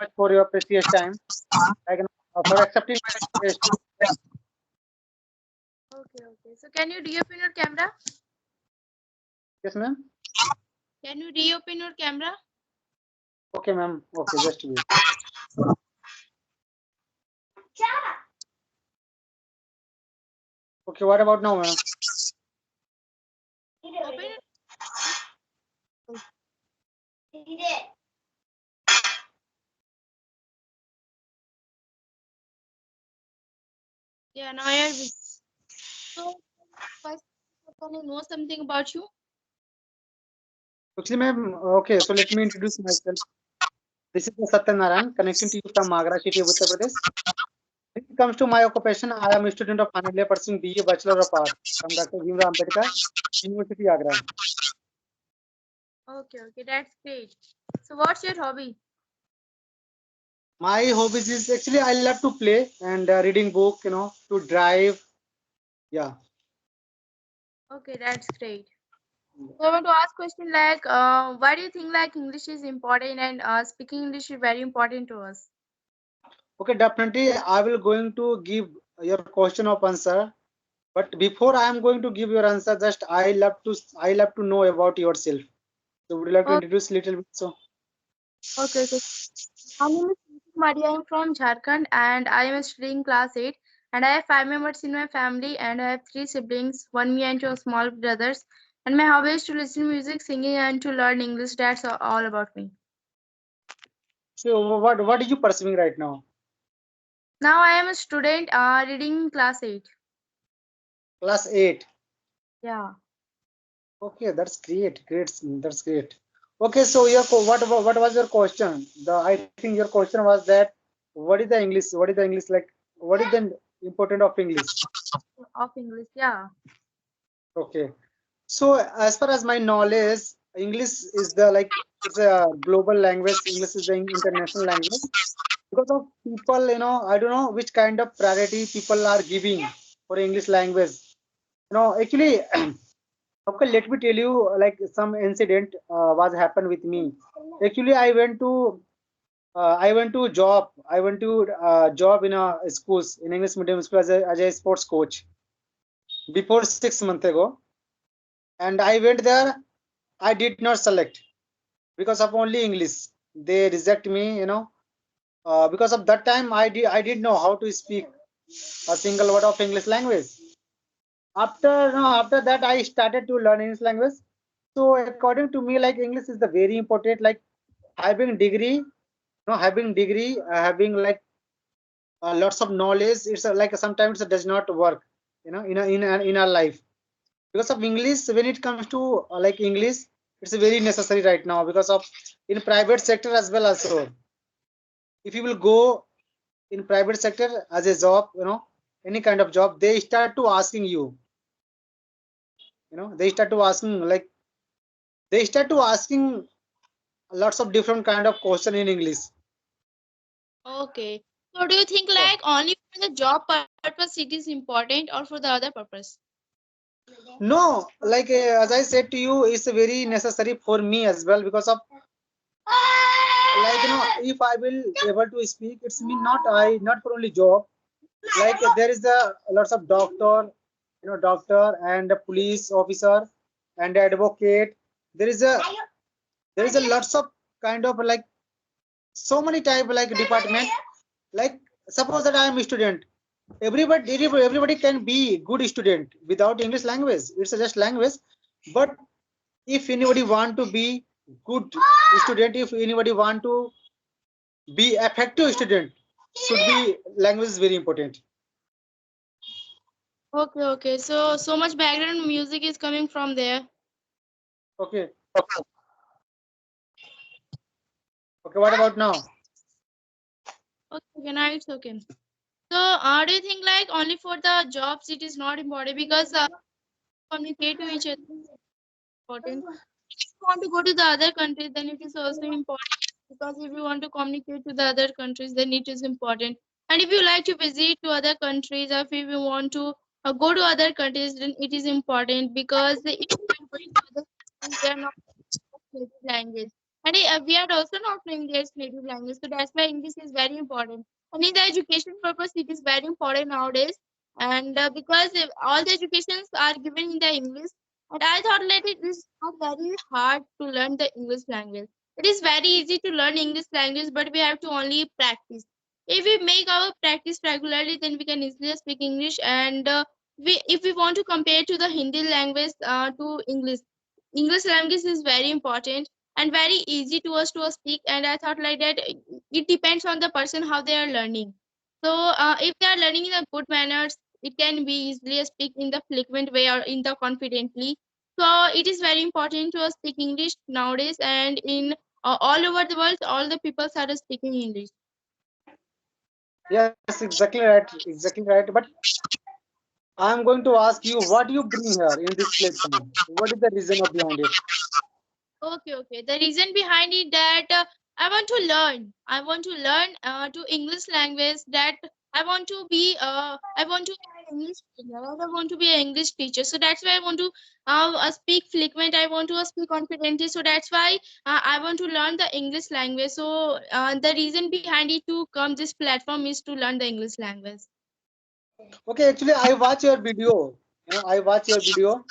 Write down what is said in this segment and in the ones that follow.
much for your precious time. Like, for accepting my request. Okay. So can you reopen your camera? Yes, ma'am. Can you reopen your camera? Okay, ma'am. Okay, just wait. Okay, what about now, ma'am? Open it. Yeah, now I have. So first, can I know something about you? Actually, ma'am. Okay, so let me introduce myself. This is Satyanarayan, connecting to you from Agra city, Uttar Pradesh. When it comes to my occupation, I am a student of final year pursuing BA Bachelor of Arts from Dr. Bhimrao Ambedkar University, Agra. Okay, that's great. So what's your hobby? My hobbies is actually I love to play and reading book, to drive. Yeah. Okay, that's great. So I want to ask question like, why do you think like English is important and speaking English is very important to us? Okay, definitely I will going to give your question of answer. But before I am going to give your answer, just I love to know about yourself. So would you like to Oh, introduce a little bit? So okay. My name is Mariya. I am from Jharkhand and I am studying class 8. And I have 5 members in my family and I have 3 siblings, one me and 2 small brothers. And my hobby is to listen to music, singing, and to learn English. That's all about me. so what are you pursuing right now? Now I am a student reading class 8. Class 8. Yeah. Okay, that's great. Great. That's great. Okay, so what was your question? I think your question was that what is the English? What is the English like? What is the important of English? Of English. Yeah. Okay. So as far as my knowledge, English is the like it's a global language. English is the international language because of people. I don't know which kind of priority people are giving for English language. Actually, okay, let me tell you like some incident was happened with me. Actually, I went to job. I went to job in a schools in English medium school as a sports coach before 6 months ago, and I went there. I did not select because of only English. They reject me. Because of that time I did know how to speak a single word of English language. After that I started to learn English language. So according to me, like English is the very important. Like having degree, having like lots of knowledge. It's like sometimes it does not work. In our life because of English. When it comes to like English, it's very necessary right now because of in private sector as well also. If you will go in private sector as a job, any kind of job, they start to asking you, they start to asking like they start to asking lots of different kind of question in English. Okay. So do you think Yeah. like only for the job purpose it is important or for the other purpose? No, like as I said to you, it's very necessary for me as well because of like if I will able to speak, it's mean not for only job. Like there is a lots of doctor and a police officer and advocate. There is a lots of kind of like so many type like department. Like suppose that I am a student. Everybody can be good student without English language. It's just language. But if anybody want to be good student, if anybody want to be effective student, should be language is very important. Okay. So much background music is coming from there. Okay. Okay, what about now? Okay, now it's okay. So do you think like only for the jobs it is not important because communicate to each other is important. If you want to go to the other countries, then it is also important because if you want to communicate to the other countries, then it is important. And if you like to visit to other countries, or if you want to go to other countries, then it is important because if you are going to other countries, they are not native language. And we are also not knowing their native language, so that's why English is very important. And in the education purpose, it is very important nowadays. And because all the educations are given in the English, and I thought that it is not very hard to learn the English language. It is very easy to learn English language, but we have to only practice. If we make our practice regularly, then we can easily speak English. And if we want to compare to the Hindi language to English language is very important and very easy to us to speak. And I thought like that it depends on the person how they are learning. So if they are learning in a good manners, it can be easily speak in the fluent way or in the confidently. So it is very important to speak English nowadays, and in all over the world all the people are speaking English. Yes, exactly right. Exactly right. But I'm going to ask you, what do you bring here in this platform? What is the reason of behind it? Okay, okay. The reason behind it that I want to learn. I want to learn to English language. That I want to be an English teacher. I want to be an English teacher. So that's why I want to speak fluent. I want to speak confidently. So that's why I want to learn the English language. So the reason behind it to come this platform is to learn the English language. Okay, actually, I watch your video. I watch your video.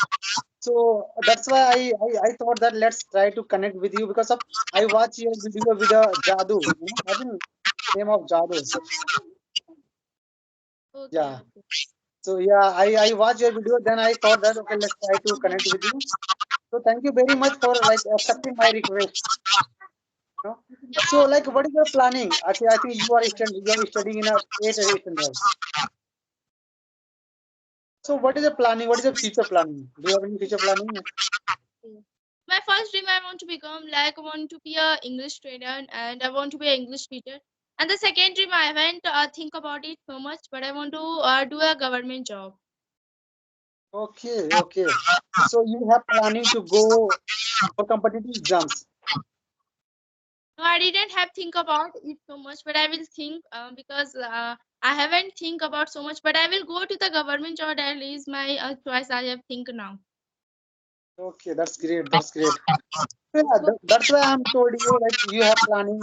So that's why I thought that let's try to connect with you because of I watch your video with a Jadu. I think name of Jadu. Okay, Yeah. okay. So yeah, I watched your video. Then I thought that okay, let's try to connect with you. So thank you very much for like accepting my request. You know. So like, what is your planning? Actually, I think you are studying in a 8th standard. So what is the planning? What is the future planning? Do you have any future planning? Okay. My first dream I want to become like I want to be a English trainer and I want to be an English teacher. And the second dream I haven't think about it so much, but I want to do a government job. Okay, okay. So you have planning to go for competitive exams. No, I didn't have think about it so much, but I will think because I haven't think about so much, but I will go to the government job. That is my choice. I have think now. Okay, that's great. That's great. Yeah, that's why I'm told you like you have planning.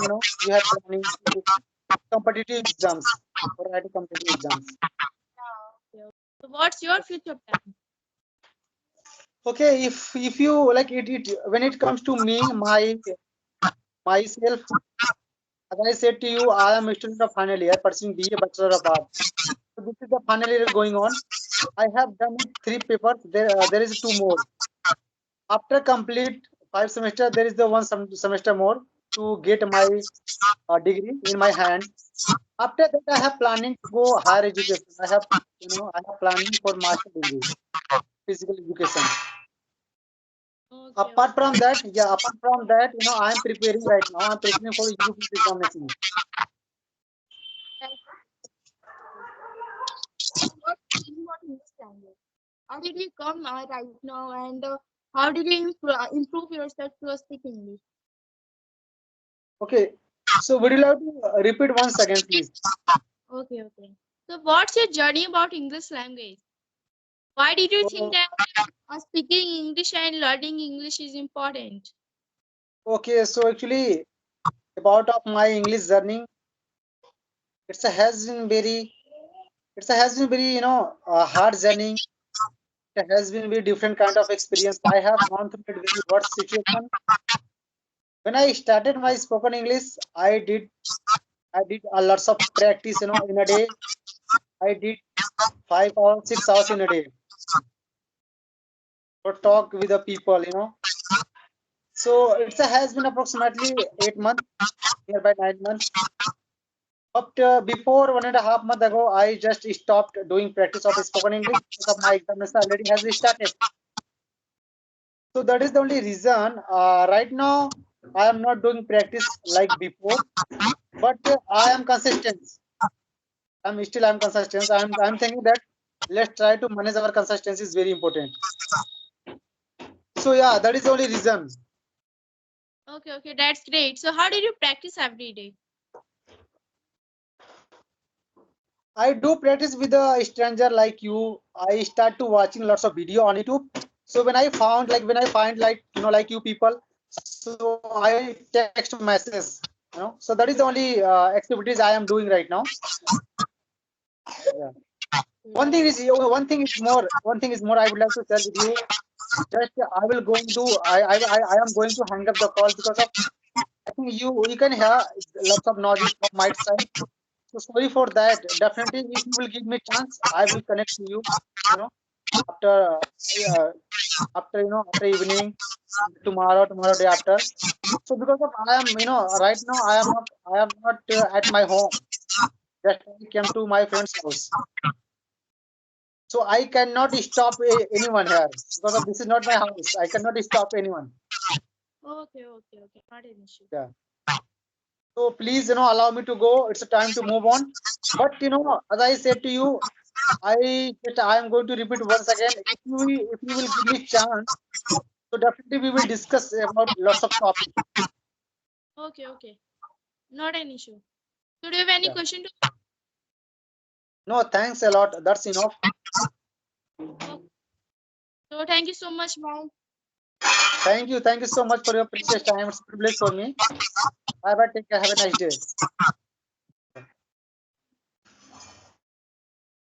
You have planning to competitive exams or write competitive exams. Yeah, okay. So what's your future plan? Okay, if you like it when it comes to me, myself, as I said to you, I am a student of final year pursuing BA Bachelor of Arts. So this is the final year going on. I have done it 3 papers. There is 2 more. After complete 5 semester, there is the one semester more to get my degree in my hand. After that, I have planning to go higher education. I have planning for master degree, physical education. Okay, Apart okay. from that, yeah, apart from that, I am preparing right now. I'm preparing for UPSC examination. That's what you want in this language. How did you come right now, and how did you improve yourself to speak English? Okay. So would you like to repeat once again, please? Okay, okay. So, what's your journey about English language? Why did you think So, that speaking English and learning English is important? okay. So actually, about of my English journey, it's a has been very, it's a has been very, hard journey. It has been very different kind of experience. I have gone through a very worst situation. When I started my spoken English, I did a lots of practice. In a day, I did 5 hours, 6 hours in a day to talk with the people. So has been approximately 8 months, nearby 9 months. But before 1.5 months ago, I just stopped doing practice of spoken English because of my examination already has started. So that is the only reason. Right now, I am not doing practice like before, but I am consistent. I'm consistent. I'm thinking that let's try to manage our consistency is very important. So yeah, that is the only reason. Okay, okay, that's great. So, how did you practice every day? I do practice with a stranger like you. I start to watching lots of video on YouTube. So when I find like you people, So I text messages, so that is the only activities I am doing right now. Yeah. One thing is, one thing is more I would like to share with you. Just I will going to I am going to hang up the call because of, I think you can hear lots of noises from my side. So sorry for that. Definitely, if you will give me chance, I will connect to you. You know, after uh, after evening, tomorrow day after. So because of I am right now I am not at my home. Just I came to my friend's house. So I cannot stop anyone here because of this is not my house. I cannot stop anyone. Okay, okay, okay. Not an issue. Yeah. So please, allow me to go. It's a time to move on. But as I said to you, I am going to repeat once again. If you will give me chance, so definitely we will discuss about lots of topics. Okay, okay. Not an issue. So do you have any Yeah. question to? No, thanks a lot. That's enough. Okay. So thank you so much, bye. Thank you. Thank you so much for your precious time. It's a privilege for me. Bye bye. Take care. Have a nice day.